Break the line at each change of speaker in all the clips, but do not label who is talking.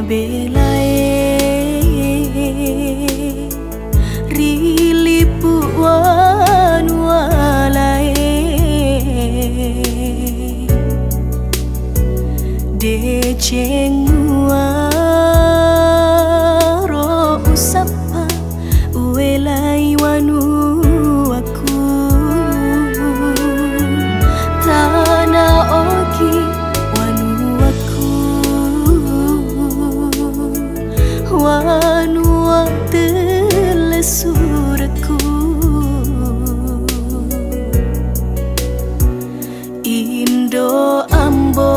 belae rilipu wan walae de cengwaro usapa uelai wanu aku tana oki wanu aku wanu telesuraku Indo ambo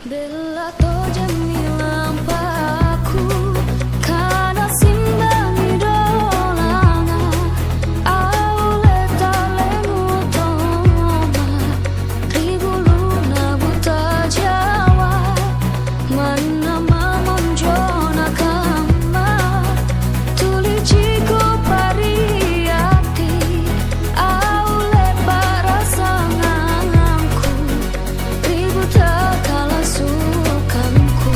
Bella tojami lampaku kana simbang idolana au letale mutoma ribu luna buta Jawa mana mamonjona kama tuliciku pariati au le parasanganku ribu takala sukanku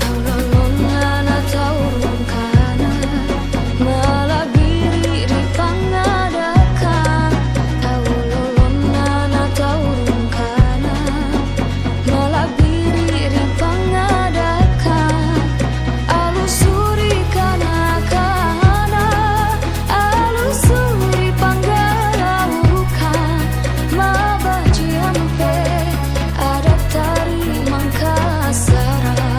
au lolona taurung kana malah biri ripangadakan au lolona taurung kana malah biri ripangadakan alusuri kana kana alusuri panggalaukan mabaji ampe ada tari Mangkasara.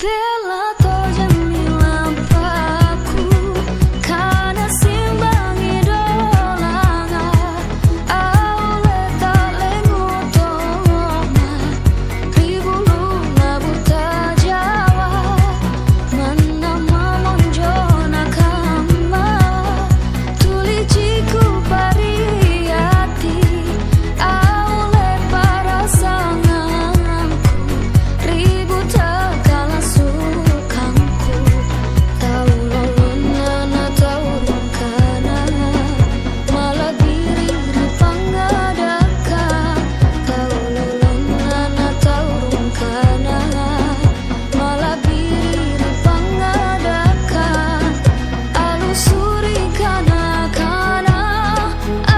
Bella tojami lampaku kana simbang idolana au letale ngutoma ribu luna buta Jawa mana mamonjona kama tuliciku pariati au le parasanganku ribu takala sukanku tau lolona taurung kana malah diri ripangadakan tau lolona taurung kana malah diri ripangadakan alusuri kana kana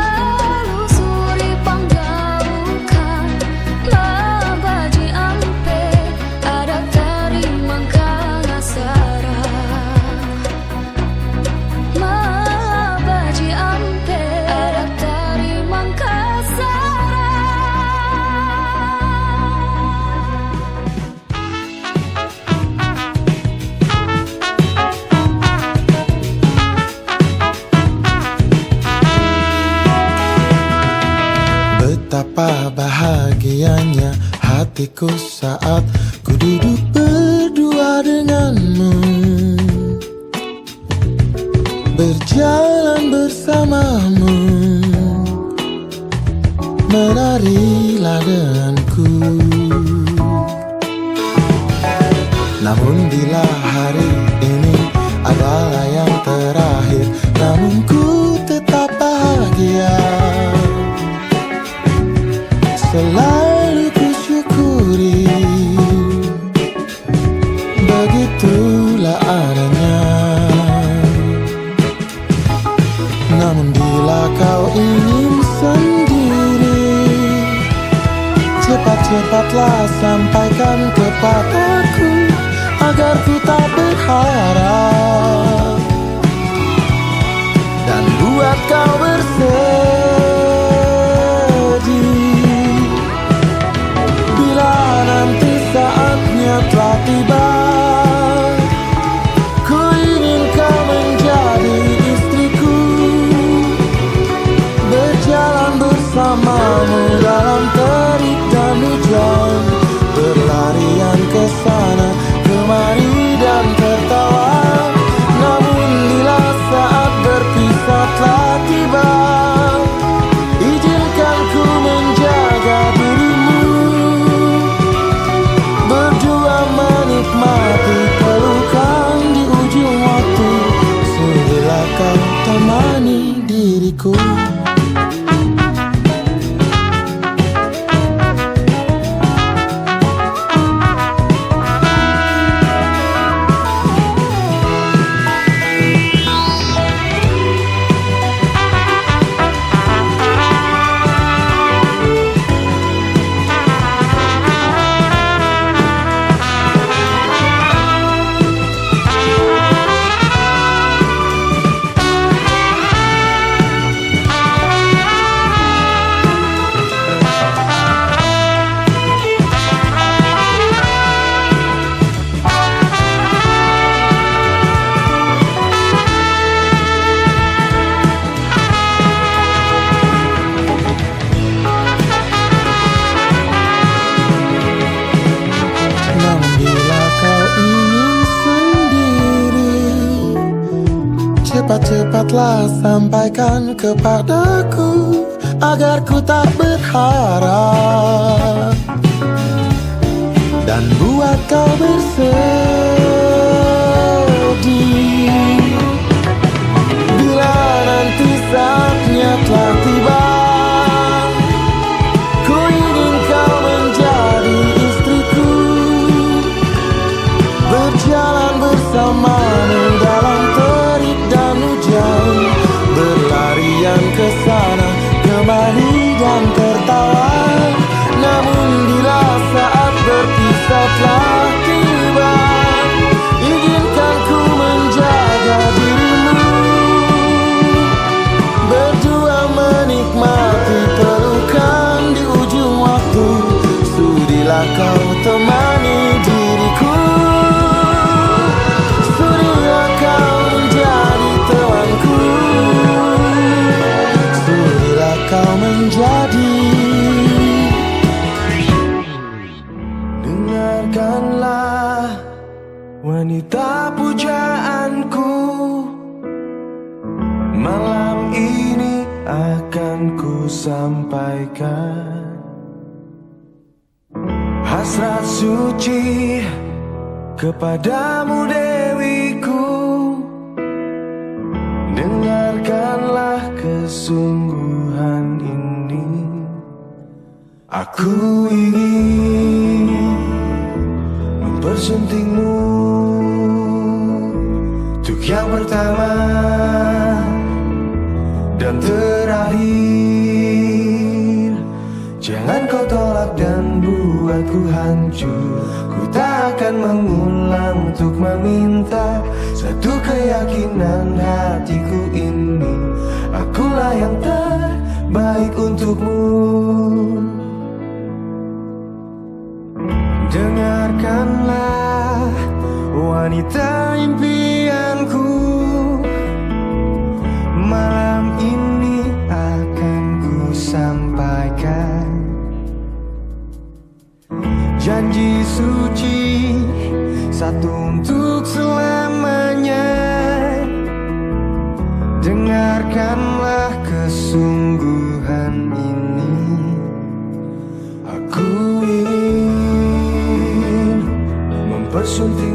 alusuri panggaukan mabaji ampe ada tari Mangkasara mabaji ampe ada tari Mangkasara.
Betapa bahagianya hatiku saat ku duduk berdua denganmu, berjalan bersamamu, menarilah denganku. Namun bila hari ini adalah yang terakhir, namun ku tetap bahagia. Selalu ku syukuri, begitulah adanya. Namun bila kau ingin sendiri, cepat-cepatlah sampaikan kepadaku agar ku tak berharap dan buat kau bersedih. Bila nanti saatnya telah tiba, ku ingin kau menjadi istriku, berjalan bersamamu dalam terik dan hujan, berlarian ke sana kemari dan tertawa. Namun bila saat berpisah telah tiba, izinkan ku menjaga dirimu, berdua menikmati pelukan di ujung waktu. Sudahlah kau temani diriku. cepat-cepatlah sampaikan kepadaku agar ku tak berharap dan buat kau bersedih. Bila nanti saatnya telah tiba, ku ingin kau menjadi istriku, berjalan bersamamu dalam terik dan hujan, berlarian ke sana kemari dan tertawa. Namun bila saat berpisah telah tiba, izinkan ku menjaga dirimu, berdua menikmati pelukan di ujung waktu. Sudilah kau temani diriku, sudilah kau menjadi temanku, sudilah kau menjadi. Dengarkanlah wanita pujaanku, malam ini akan ku sampaikan hasrat suci kepadamu dewiku. Dengarkanlah kesungguhan ini, aku ingin mempersuntingmu untuk yang pertama dan terakhir. Jangan kau tolak dan buatku hancur. Ku tak akan mengulang untuk meminta satu keyakinan hatiku ini, akulah yang terbaik untukmu. Dengarkanlah wanita impianku, malam ini akan ku sampaikan janji suci, satu untuk selamanya. Dengarkanlah kesungguhan ini, aku ingin mempersunting